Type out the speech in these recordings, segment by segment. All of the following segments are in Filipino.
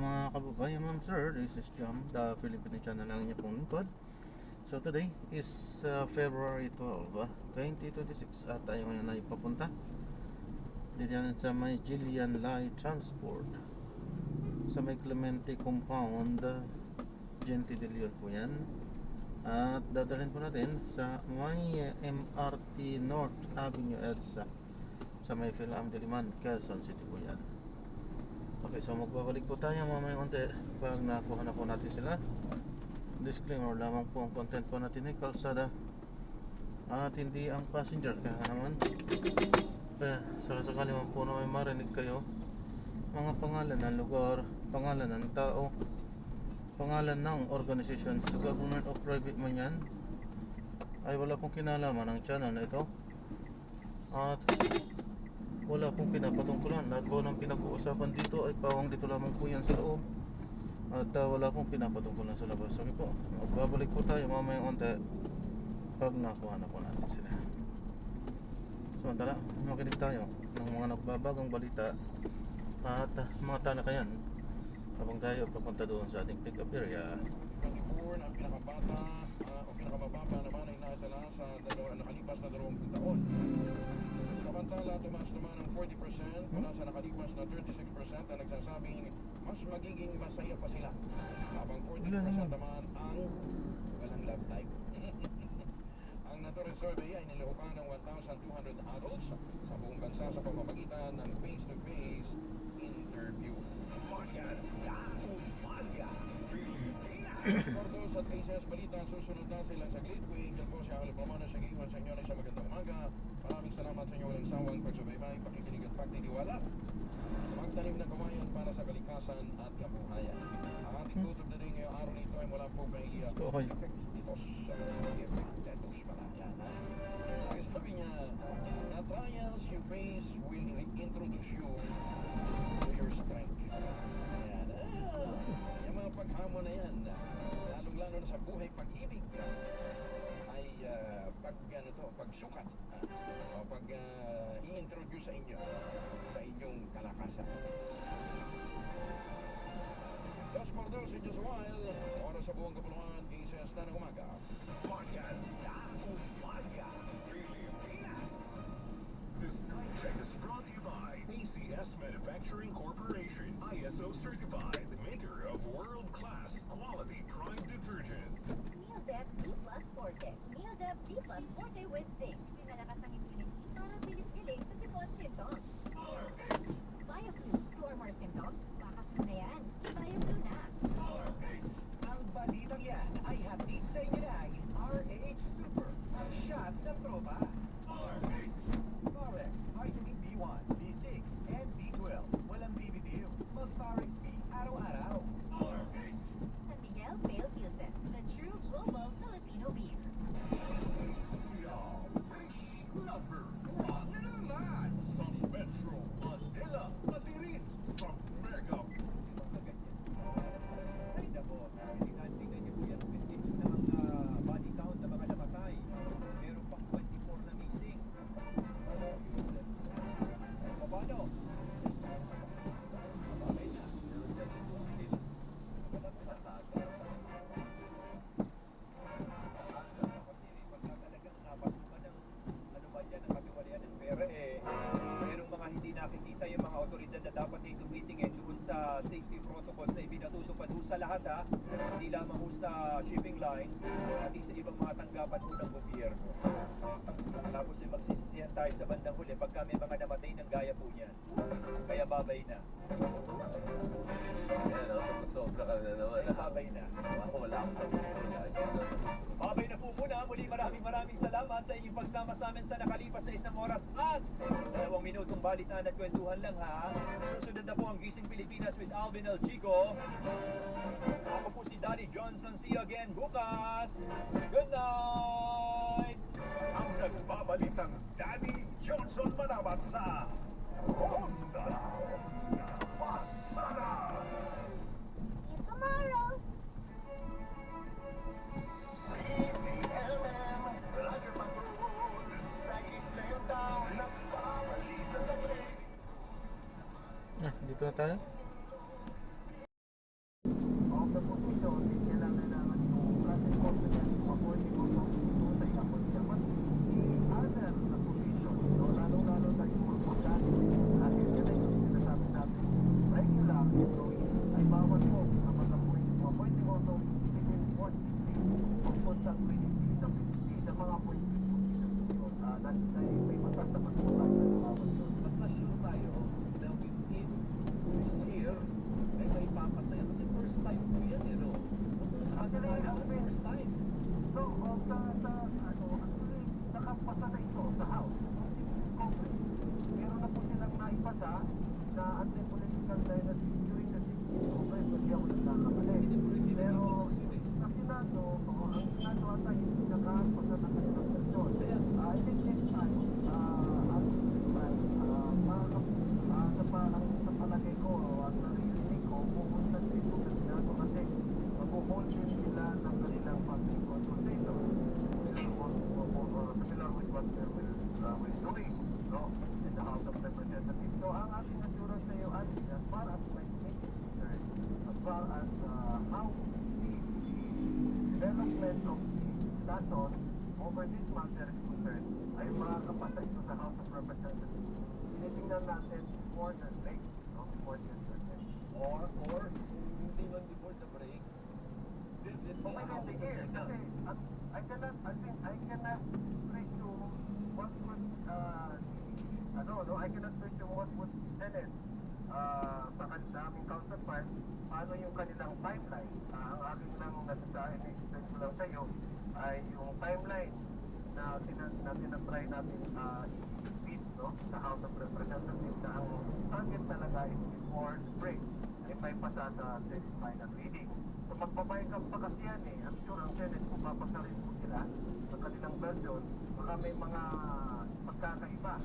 mga kababayan, ma'am sir, this is Jam, the Filipino channel lang niya pong lingkod. So today is February 12, 2026 at tayo ngayon ay papunta diyan sa may Jillian Lai Transport sa may Clemente Compound, Gente de Leon po yan. At dadalhin po natin sa may MRT North Avenue EDSA sa may Philam Diliman, Quezon City po yan. Okay, so magbabalik po tayo mamaya konti pag nakuha na po natin sila. Disclaimer lamang po ang content po natin ay kalsada at hindi ang passenger. Kaya naman sakasakali man po na may marinig kayo mga pangalan ng lugar, pangalan ng tao, pangalan ng organization sa government o private man yan, ay wala pong kinalaman ng channel na ito at wala pong pinapatungkulan. Lahat po ng pinag-uusapan dito ay pawang dito lamang po yan sa loob at wala pong pinapatungkulan sa labas. Okay po, magbabalik po tayo mamaya konti pag nakuha na po natin sila. Samantala, makinig tayo ng mga nagbabagong balita at mga talakayan habang tayo papunta doon sa ating pick up area. 24 ang pinakabata o pinakamababa naman ay naitala sa nakalipas na 20 taon. Samantala, tumaas naman ng 40% mula sa nakalipas na 36% na nagsasabing mas magiging masaya pa sila. Habang 40% naman ang walang love life. Ang natural survey ay nilahukan ng 1,200 adults sa buong bansa sa pamamagitan ng face-to-face interview. Cordos at Aces Balita, susunod na silang saglit. Kuya po siya Alipamana sa giwan sa inyo na sa magandang umaga. Maraming salamat sa inyo walang sawang pagsubaybay, pakikinig at pagtitiwala. Magtanim ng kawayan para sa kalikasan at kabuhayan. Ang ating quote of the day ngayong araw nito ay mula po kay dito sa Tetos Palayan. Sabi niya, na trials you face will introduce you to your strength. Ayan. Yung mga paghamon na yan, lalong-lalo na sa buhay pag-ibig, ay pagsukat o i-introduce sa inyo sa inyong kalakasan. Dos por dos in just a while, oras sa buong kapuluhan, Aces na ng umaga. This night check is brought to you by ACS Manufacturing Corporation, ISO certified, maker of world-class quality prime detergent. Neodep D Plus Forte. Neodep D Plus Forte with zinc. Pinalakas ang immunity para bilis-bilis sa sipon symptoms. Bioflu. For more symptoms, bakas na yan. Bioflu na. Ang balitang yan ay hatid sa inyo ng RH Super, ang shot ng tropa. Forex, vitamin B1, B6, and B12. Walang bibitiw. Mag-Forex B araw-araw. San Miguel Pale Pilsen, the true global Filipino beer. Number one naman sa Metro Manila. Matirin sa Mega. Ay nako, tingnan niyo po yan. 15 na ang body count na mga namatay. Meron pang 24 na missing. Paano? Babay na. Merong mga hindi nakikita yung mga otoridad na dapat ay tumitingin doon sa safety protocols na ibinatutupad sa lahat hindi lamang sa shipping line, pati sa ibang mga tanggapan ng gobyerno. Tapos ay magsisisihan tayo sa bandang huli pagka may mga namatay ng gaya po niyan. Kaya babay na. Sobra ka na naman. Babay na. Wala akong sabihin. Babay na po muna. Muli maraming salamat sa inyong pagsama sa amin sa nakalipas na 1 oras at 2 minutong balitaan at kwentuhan lang Susunod na po ang Gising Pilipinas with Alvin El Chico. Ako po si Daddy Johnson. See you again bukas. Good night! Ang nagbabalitang Daddy Johnson manabat sa Honda Pasada. See you tomorrow! Dito na tayo. aking assurance sa iyo, Andy, as far as my committee is concerned, as far as how the development of the discussion over this matter is concerned, ay makakapasa ito sa House of Representatives. Tinitingnan natin before the break, no? Before the break. Or, hindi man before the break, Okay, kasi I cannot presume what would I cannot presume what would Senate sa aming counterpart, paano yung kanilang timeline. Ang aking lang nasasabi, explain ko lang sa iyo, ay yung timeline na tinatry natin i-speed, no, sa House of Representatives, na ang target talaga is before the break ay may pasa sa final reading. So magbabayag pa kasi yan eh. I'm sure ang Senate, kung papasarin po sila sa kanilang version, baka may mga pagkakaiba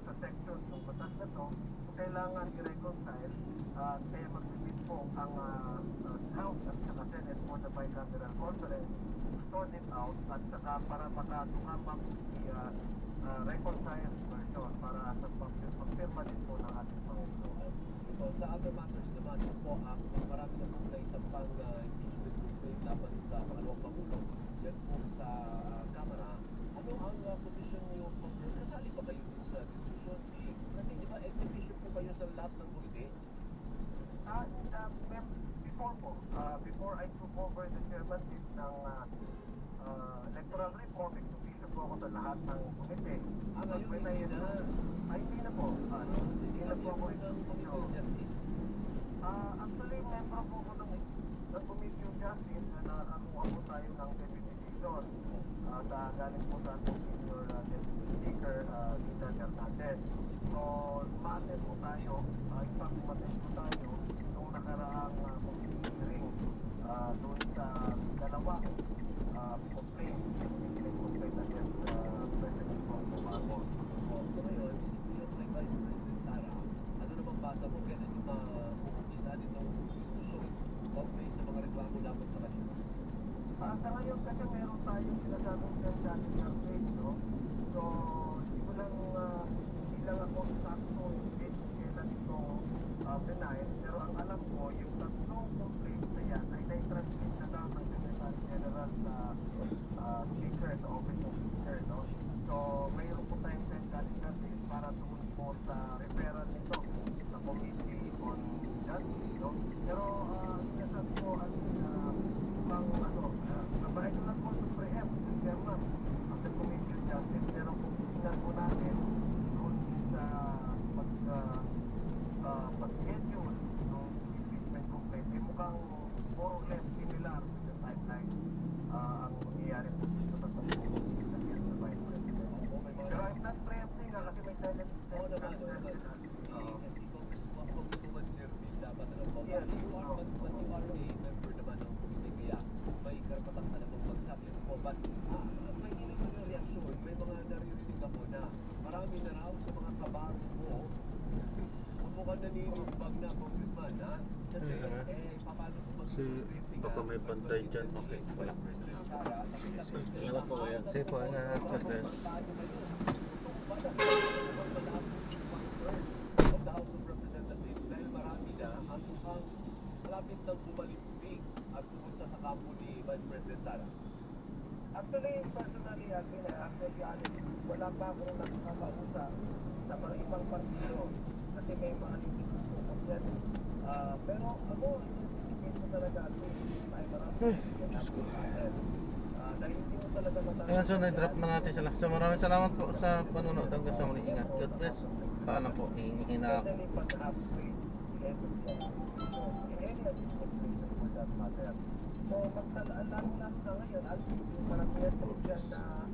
sa sections ng batas na to, so kailangan i-reconcile, kaya magbibig po ang House at saka Senate for the bicameral conference to sort it out, at saka para makatukamap i-reconcile version para sa pagpirma din po ng ating Pangulo. So, sa other matters naman, po, marami na pong naisampang impeachment complaint laban sa pangalawang Pangulo. Yan po sa Kamara. Ano ang position niyo po? Kasali pa kayo sa discussion? Kasi di ba, exhibition po kayo sa lahat ng komite? Before I took over the chairmanship ng electoral reform, exhibition po ako sa lahat ng komite. Ngayon, Hindi na po. Hindi na po ako exhibition. Actually, member po ako ng Committee on Justice na nakakuha po tayo ng deputy decision galing po sa ating senior deputy speaker, Gina Hernandez. So, ma-attend po tayo, in fact, ma-attend po tayo nung nakaraang committee hearing doon sa dalawang complaint against President Bongbong Marcos. So ngayon, yung kay Vice President Sara, ano namang basa mo, kailan yung mag-umpisa nitong diskusyon based sa mga reklamo laban sa kanila? Sa ngayon kasi meron tayong sinasabing safeguarding campaign, no? So, hindi lang ako sakto yung date kailan ito denied, pero ang alam ko, yung tatlong complaint na yan ay na-transmit na lang ng Secretary General sa Speaker, sa Office of Speaker, no? So, mayroon po tayong safeguarding campaign para doon po sa referral nito sa Committee on Justice, no? Pero, sinasabi ko, I do not want to preempt the chairman of the Committee on Justice, pero kung tingnan po natin doon sa pag-schedule ng impeachment complaint, ay mukhang more or less similar to the timeline ang mangyayari po dito sa pag-schedule ng Vice President. Pero I'm not preempting kasi may silent Yes, you are a member naman ng komite, kaya may karapatan ka namang magsabi po. But may hindi naman yung reaksyon, may mga naririnig ako na marami na raw sa mga kabaro mo mukhang naninimbag na congressman, ha? Kasi, paano kung mag-briefing baka may bantay dyan. Okay, wala. Salamat po kaya. Sige po, Cortez. Of the House of Representatives, dahil marami na ang mukhang malapit ng bumalimpik at pumunta sa kampo ni Vice President Sara. Actually, personally, wala pa akong nakakausap sa mga ibang partido kasi may mga nagtutupok yan. Pero ako, isipin ko talaga ay marami dahil hindi mo talaga matapos. Ayan, so na-drop na natin sila. So maraming salamat po sa panunood. Hanggang sa muli. Ingat. God bless. Paalam po. Hihina ako. So, magtalaan lang sa ngayon, at yung karamihan po dyan na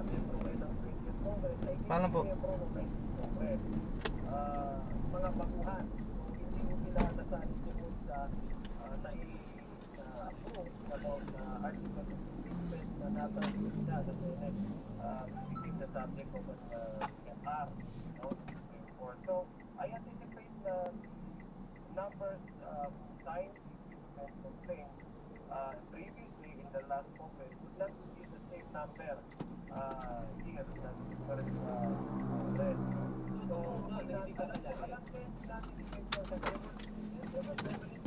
membro kayo ng 20th Congress, ay Paalam po. membro ng 19th Congress. Mga baguhan, hindi mo sila nasali tungkol sa nai-approve about article of impeachment na natanggap sila sa Senate, became the subject of an MR, Supreme Court. So, I anticipate the numbers signed and complaints previously in the last conference would not be the same number here that is current read. So, hindi ka walang sense natin sa driver.